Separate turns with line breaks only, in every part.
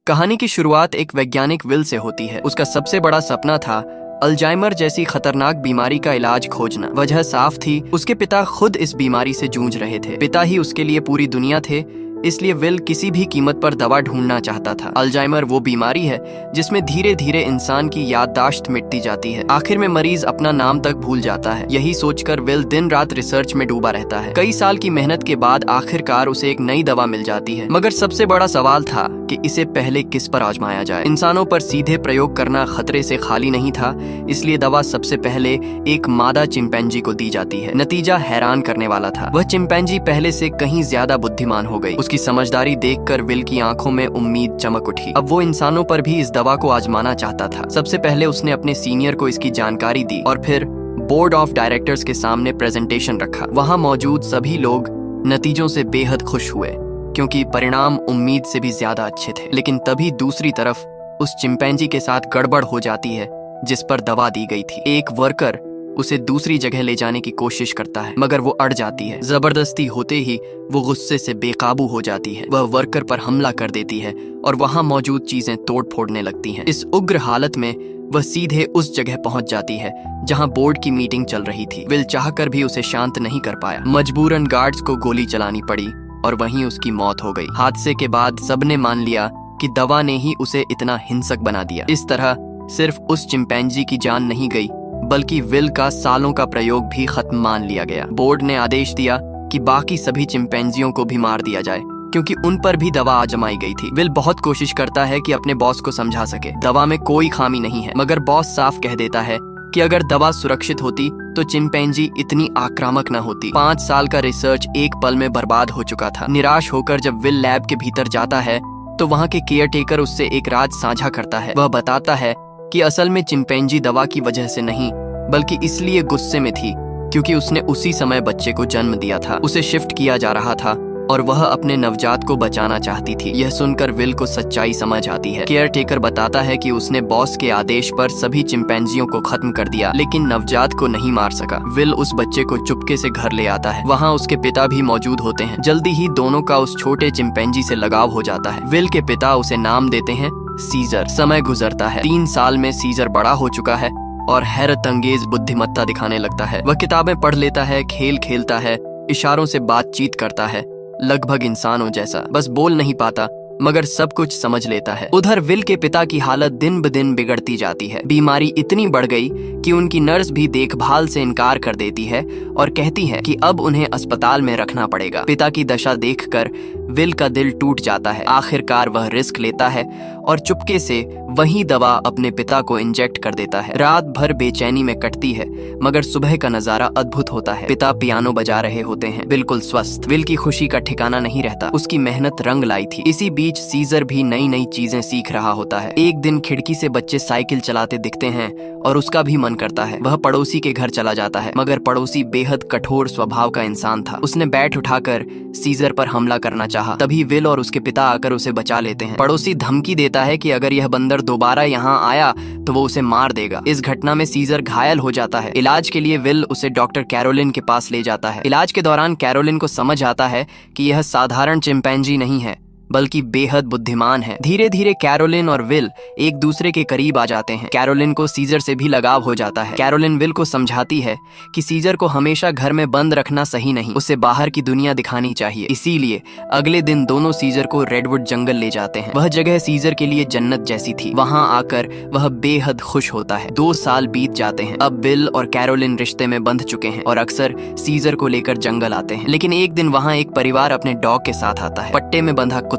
कहानी की शुरुआत एक वैज्ञानिक विल से होती है। उसका सबसे बड़ा सपना था अल्जाइमर जैसी खतरनाक बीमारी का इलाज खोजना। वजह साफ थी, उसके पिता खुद इस बीमारी से जूझ रहे थे। पिता ही उसके लिए पूरी दुनिया थे, इसलिए विल किसी भी कीमत पर दवा ढूंढना चाहता था। अल्जाइमर वो बीमारी है जिसमें धीरे धीरे इंसान की याददाश्त मिटती जाती है। आखिर में मरीज अपना नाम तक भूल जाता है। यही सोचकर विल दिन रात रिसर्च में डूबा रहता है। कई साल की मेहनत के बाद आखिरकार उसे एक नई दवा मिल जाती है, मगर सबसे बड़ा सवाल था कि इसे पहले किस पर आजमाया जाए। इंसानों पर सीधे प्रयोग करना खतरे से खाली नहीं था, इसलिए दवा सबसे पहले एक मादा चिंपैंजी को दी जाती है। नतीजा हैरान करने वाला था। वह चिंपैंजी पहले से कहीं ज्यादा बुद्धिमान हो गई। उसकी समझदारी देखकर विल की आंखों में उम्मीद चमक उठी। अब वो इंसानों पर भी इस दवा को आजमाना चाहता था। सबसे पहले उसने अपने सीनियर को इसकी जानकारी दी और फिर बोर्ड ऑफ डायरेक्टर्स के सामने प्रेजेंटेशन रखा। वहां मौजूद सभी लोग नतीजों से बेहद खुश हुए, क्योंकि परिणाम उम्मीद से भी ज्यादा अच्छे थे। लेकिन तभी दूसरी तरफ उस चिंपैंजी के साथ गड़बड़ हो जाती है जिस पर दवा दी गई थी। एक वर्कर उसे दूसरी जगह ले जाने की कोशिश करता है, मगर वो अड़ जाती है। जबरदस्ती होते ही वो गुस्से से बेकाबू हो जाती है। वह वर्कर पर हमला कर देती है और वहां मौजूद चीजें तोड़ फोड़ने लगती हैं। इस उग्र हालत में वह सीधे उस जगह पहुंच जाती है जहां बोर्ड की मीटिंग चल रही थी। विल चाहकर भी उसे शांत नहीं कर पाया। मजबूरन गार्ड्स को गोली चलानी पड़ी और वहीं उसकी मौत हो गई। हादसे के बाद सबने मान लिया कि दवा ने ही उसे इतना हिंसक बना दिया। इस तरह सिर्फ उस चिंपैंजी की जान नहीं गई, बल्कि विल का सालों का प्रयोग भी खत्म मान लिया गया। बोर्ड ने आदेश दिया कि बाकी सभी चिंपैंजियों को भी मार दिया जाए, क्योंकि उन पर भी दवा आजमाई गई थी। विल बहुत कोशिश करता है कि अपने बॉस को समझा सके दवा में कोई खामी नहीं है, मगर बॉस साफ कह देता है कि अगर दवा सुरक्षित होती तो चिंपैंजी इतनी आक्रामक न होती। 5 साल का रिसर्च एक पल में बर्बाद हो चुका था। निराश होकर जब विल लैब के भीतर जाता है तो वहाँ के केयरटेकर उससे एक राज साझा करता है। वह बताता है कि असल में चिंपैंजी दवा की वजह से नहीं, बल्कि इसलिए गुस्से में थी क्योंकि उसने उसी समय बच्चे को जन्म दिया था। उसे शिफ्ट किया जा रहा था और वह अपने नवजात को बचाना चाहती थी। यह सुनकर विल को सच्चाई समझ आती है। केयरटेकर बताता है कि उसने बॉस के आदेश पर सभी चिंपैंजियों को खत्म कर दिया, लेकिन नवजात को नहीं मार सका। विल उस बच्चे को चुपके से घर ले आता है। वहाँ उसके पिता भी मौजूद होते हैं। जल्दी ही दोनों का उस छोटे चिंपैंजी से लगाव हो जाता है। विल के पिता उसे नाम देते हैं सीजर। समय गुजरता है। 3 साल में सीजर बड़ा हो चुका है और हैरत अंगेज बुद्धिमत्ता दिखाने लगता है। वह किताबें पढ़ लेता है, खेल खेलता है, इशारों से बातचीत करता है, लगभग इंसानों जैसा। बस बोल नहीं पाता, मगर सब कुछ समझ लेता है। उधर विल के पिता की हालत दिन ब दिन बिगड़ती जाती है। बीमारी इतनी बढ़ गई कि उनकी नर्स भी देखभाल से इनकार कर देती है और कहती है कि अब उन्हें अस्पताल में रखना पड़ेगा। पिता की दशा देखकर विल का दिल टूट जाता है। आखिरकार वह रिस्क लेता है और चुपके से वही दवा अपने पिता को इंजेक्ट कर देता है। रात भर बेचैनी में कटती है, मगर सुबह का नजारा अद्भुत होता है। पिता पियानो बजा रहे होते हैं, बिल्कुल स्वस्थ। विल की खुशी का ठिकाना नहीं रहता। उसकी मेहनत रंग लाई थी। इसी बीच सीजर भी नई नई चीजें सीख रहा होता है। एक दिन खिड़की से बच्चे साइकिल चलाते दिखते हैं और उसका भी मन करता है। वह पड़ोसी के घर चला जाता है, मगर पड़ोसी बेहद कठोर स्वभाव का इंसान था। उसने बैट उठाकर सीजर पर हमला करना चाहा। तभी विल और उसके पिता आकर उसे बचा लेते हैं। पड़ोसी धमकी देता है कि अगर यह बंदर दोबारा यहाँ आया तो वो उसे मार देगा। इस घटना में सीजर घायल हो जाता है। इलाज के लिए विल उसे डॉक्टर कैरोलिन के पास ले जाता है। इलाज के दौरान कैरोलिन को समझ आता है कि यह साधारण चिंपैंजी नहीं है, बल्कि बेहद बुद्धिमान है। धीरे धीरे कैरोलिन और विल एक दूसरे के करीब आ जाते हैं। कैरोलिन को सीजर से भी लगाव हो जाता है। कैरोलिन विल को समझाती है कि सीजर को हमेशा घर में बंद रखना सही नहीं, उसे बाहर की दुनिया दिखानी चाहिए। इसीलिए अगले दिन दोनों सीजर को रेडवुड जंगल ले जाते हैं। वह जगह सीजर के लिए जन्नत जैसी थी। वहां आकर वह बेहद खुश होता है। 2 साल बीत जाते हैं। अब विल और कैरोलिन रिश्ते में बंध चुके हैं और अक्सर सीजर को लेकर जंगल आते हैं। लेकिन एक दिन वहां एक परिवार अपने डॉग के साथ आता है। पट्टे में बंधा कुत्ता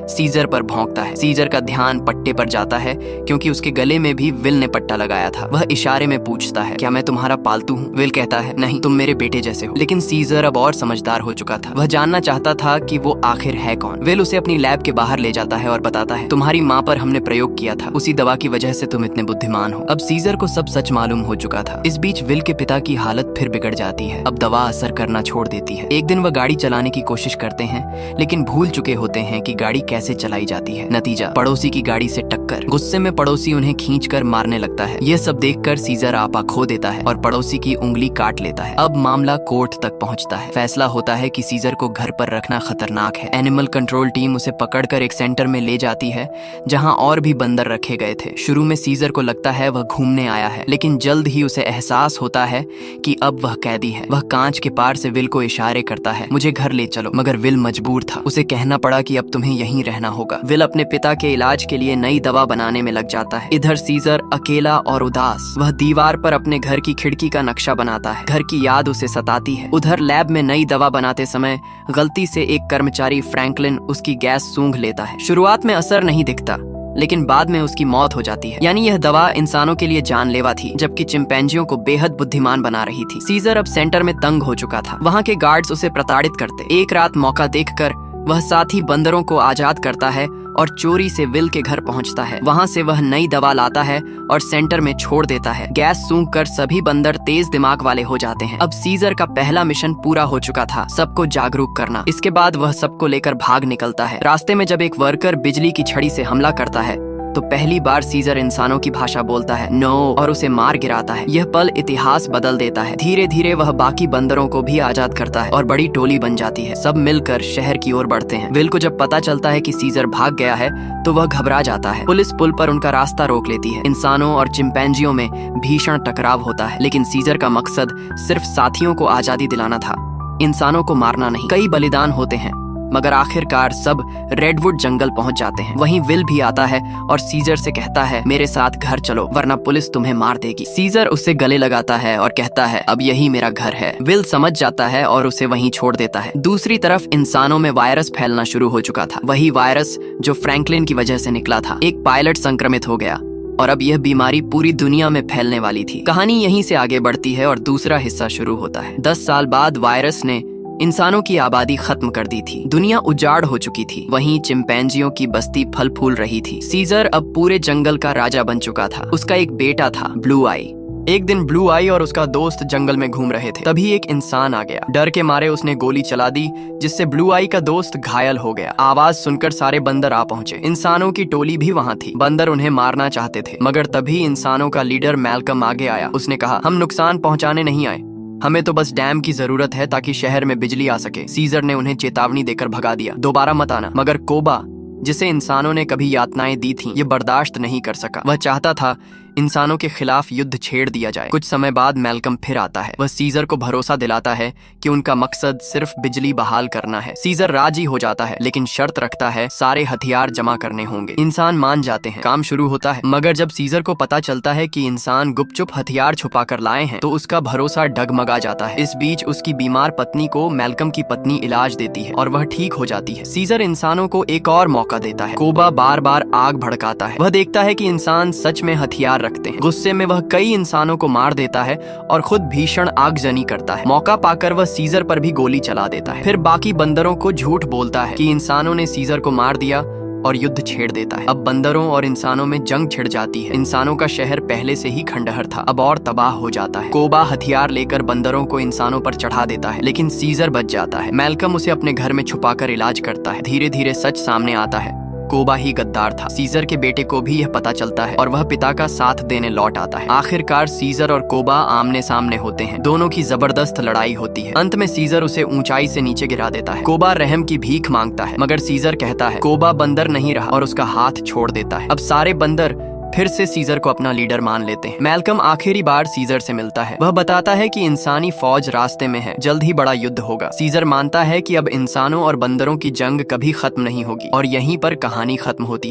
सीजर पर भौंकता है। सीजर का ध्यान पट्टे पर जाता है, क्योंकि उसके गले में भी विल ने पट्टा लगाया था। वह इशारे में पूछता है, क्या मैं तुम्हारा पालतू हूँ? विल कहता है, नहीं, तुम मेरे बेटे जैसे हो। लेकिन सीजर अब और समझदार हो चुका था। वह जानना चाहता था कि वो आखिर है कौन। विल उसे अपनी लैब के बाहर ले जाता है और बताता है, तुम्हारी माँ पर हमने प्रयोग किया था, उसी दवा की वजह से तुम इतने बुद्धिमान हो। अब सीजर को सब सच मालूम हो चुका था। इस बीच विल के पिता की हालत फिर बिगड़ जाती है। अब दवा असर करना छोड़ देती है। एक दिन वह गाड़ी चलाने की कोशिश करते हैं, लेकिन भूल चुके होते हैं हैं कि गाड़ी कैसे चलाई जाती है। नतीजा, पड़ोसी की गाड़ी से टक्कर। गुस्से में पड़ोसी उन्हें खींचकर मारने लगता है। यह सब देखकर सीजर आपा खो देता है और पड़ोसी की उंगली काट लेता है। अब मामला कोर्ट तक पहुंचता है। फैसला होता है कि सीजर को घर पर रखना खतरनाक है। एनिमल कंट्रोल टीम उसे पकड़कर एक सेंटर में ले जाती है जहां और भी बंदर रखे गए थे। शुरू में सीजर को लगता है वह घूमने आया है, लेकिन जल्द ही उसे एहसास होता है कि अब वह कैदी है। वह कांच के पार से विल को इशारे करता है, मुझे घर ले चलो, मगर विल मजबूर था। उसे कहना पड़ा कि अब तुम्हें यहीं रहना होगा। विल अपने पिता के इलाज के लिए नई दवा बनाने में लग जाता है। इधर सीजर अकेला और उदास, वह दीवार पर अपने घर की खिड़की का नक्शा बनाता है। घर की याद उसे सताती है। उधर लैब में नई दवा बनाते समय गलती से एक कर्मचारी फ्रैंकलिन उसकी गैस सूंघ लेता है। शुरुआत में असर नहीं दिखता, लेकिन बाद में उसकी मौत हो जाती है। यानी यह दवा इंसानों के लिए जानलेवा थी, जबकि चिंपैंजियों को बेहद बुद्धिमान बना रही थी। सीजर अब सेंटर में तंग हो चुका था। वहाँ के गार्ड्स उसे प्रताड़ित करते। एक रात मौका देखकर वह साथी बंदरों को आजाद करता है और चोरी से विल के घर पहुंचता है। वहां से वह नई दवा लाता है और सेंटर में छोड़ देता है। गैस सूंघकर सभी बंदर तेज दिमाग वाले हो जाते हैं। अब सीजर का पहला मिशन पूरा हो चुका था, सबको जागरूक करना। इसके बाद वह सबको लेकर भाग निकलता है। रास्ते में जब एक वर्कर बिजली की छड़ी से हमला करता है तो पहली बार सीजर इंसानों की भाषा बोलता है, नो, और उसे मार गिराता है। यह पल इतिहास बदल देता है। धीरे धीरे वह बाकी बंदरों को भी आजाद करता है और बड़ी टोली बन जाती है। सब मिलकर शहर की ओर बढ़ते हैं। विल को जब पता चलता है कि सीजर भाग गया है तो वह घबरा जाता है। पुलिस पुल पर उनका रास्ता रोक लेती है। इंसानों और चिंपैंजियों में भीषण टकराव होता है, लेकिन सीजर का मकसद सिर्फ साथियों को आजादी दिलाना था, इंसानों को मारना नहीं। कई बलिदान होते हैं, मगर आखिरकार सब रेडवुड जंगल पहुंच जाते हैं। वहीं विल भी आता है और सीजर से कहता है, मेरे साथ घर चलो वरना पुलिस तुम्हें मार देगी। सीजर उसे गले लगाता है और कहता है, अब यही मेरा घर है। विल समझ जाता है और उसे वहीं छोड़ देता है। दूसरी तरफ इंसानों में वायरस फैलना शुरू हो चुका था। वही वायरस जो फ्रैंकलिन की वजह से निकला था। एक पायलट संक्रमित हो गया और अब यह बीमारी पूरी दुनिया में फैलने वाली थी। कहानी यहीं से आगे बढ़ती है और दूसरा हिस्सा शुरू होता है। 10 साल बाद वायरस ने इंसानों की आबादी खत्म कर दी थी। दुनिया उजाड़ हो चुकी थी। वहीं चिंपैंजियों की बस्ती फल फूल रही थी। सीजर अब पूरे जंगल का राजा बन चुका था। उसका एक बेटा था, ब्लू आई। एक दिन ब्लू आई और उसका दोस्त जंगल में घूम रहे थे। तभी एक इंसान आ गया। डर के मारे उसने गोली चला दी, जिससे ब्लू आई का दोस्त घायल हो गया। आवाज सुनकर सारे बंदर आ पहुंचे। इंसानों की टोली भी वहां थी। बंदर उन्हें मारना चाहते थे, मगर तभी इंसानों का लीडर मैल्कम आगे आया। उसने कहा, हम नुकसान पहुंचाने नहीं आए, हमें तो बस डैम की जरूरत है ताकि शहर में बिजली आ सके। सीजर ने उन्हें चेतावनी देकर भगा दिया, दोबारा मत आना। मगर कोबा, जिसे इंसानों ने कभी यातनाएं दी थीं, ये बर्दाश्त नहीं कर सका। वह चाहता था इंसानों के खिलाफ युद्ध छेड़ दिया जाए। कुछ समय बाद मैल्कम फिर आता है। वह सीजर को भरोसा दिलाता है कि उनका मकसद सिर्फ बिजली बहाल करना है। सीजर राजी हो जाता है, लेकिन शर्त रखता है, सारे हथियार जमा करने होंगे। इंसान मान जाते हैं। काम शुरू होता है, मगर जब सीजर को पता चलता है कि इंसान गुपचुप हथियार छुपा कर लाए हैं तो उसका भरोसा डगमगा जाता है। इस बीच उसकी बीमार पत्नी को मैल्कम की पत्नी इलाज देती है और वह ठीक हो जाती है। सीजर इंसानों को एक और मौका देता है। कोबा बार बार आग भड़काता है। वह देखता है कि इंसान सच में हथियार रखते हैं। गुस्से में वह कई इंसानों को मार देता है और खुद भीषण आगजनी करता है। मौका पाकर वह सीजर पर भी गोली चला देता है। फिर बाकी बंदरों को झूठ बोलता है कि इंसानों ने सीजर को मार दिया और युद्ध छेड़ देता है। अब बंदरों और इंसानों में जंग छिड़ जाती है। इंसानों का शहर पहले से ही खंडहर था, अब और तबाह हो जाता है। कोबा हथियार लेकर बंदरों को इंसानों पर चढ़ा देता है, लेकिन सीजर बच जाता है। मैल्कम उसे अपने घर में छुपाकर इलाज करता है। धीरे धीरे सच सामने आता है, कोबा ही गद्दार था। सीजर के बेटे को भी यह पता चलता है और वह पिता का साथ देने लौट आता है। आखिरकार सीजर और कोबा आमने सामने होते हैं। दोनों की जबरदस्त लड़ाई होती है। अंत में सीजर उसे ऊंचाई से नीचे गिरा देता है। कोबा रहम की भीख मांगता है, मगर सीजर कहता है कोबा बंदर नहीं रहा और उसका हाथ छोड़ देता है। अब सारे बंदर फिर से सीजर को अपना लीडर मान लेते हैं। मैल्कम आखिरी बार सीजर से मिलता है। वह बताता है कि इंसानी फौज रास्ते में है, जल्द ही बड़ा युद्ध होगा। सीजर मानता है कि अब इंसानों और बंदरों की जंग कभी खत्म नहीं होगी और यहीं पर कहानी खत्म होती है।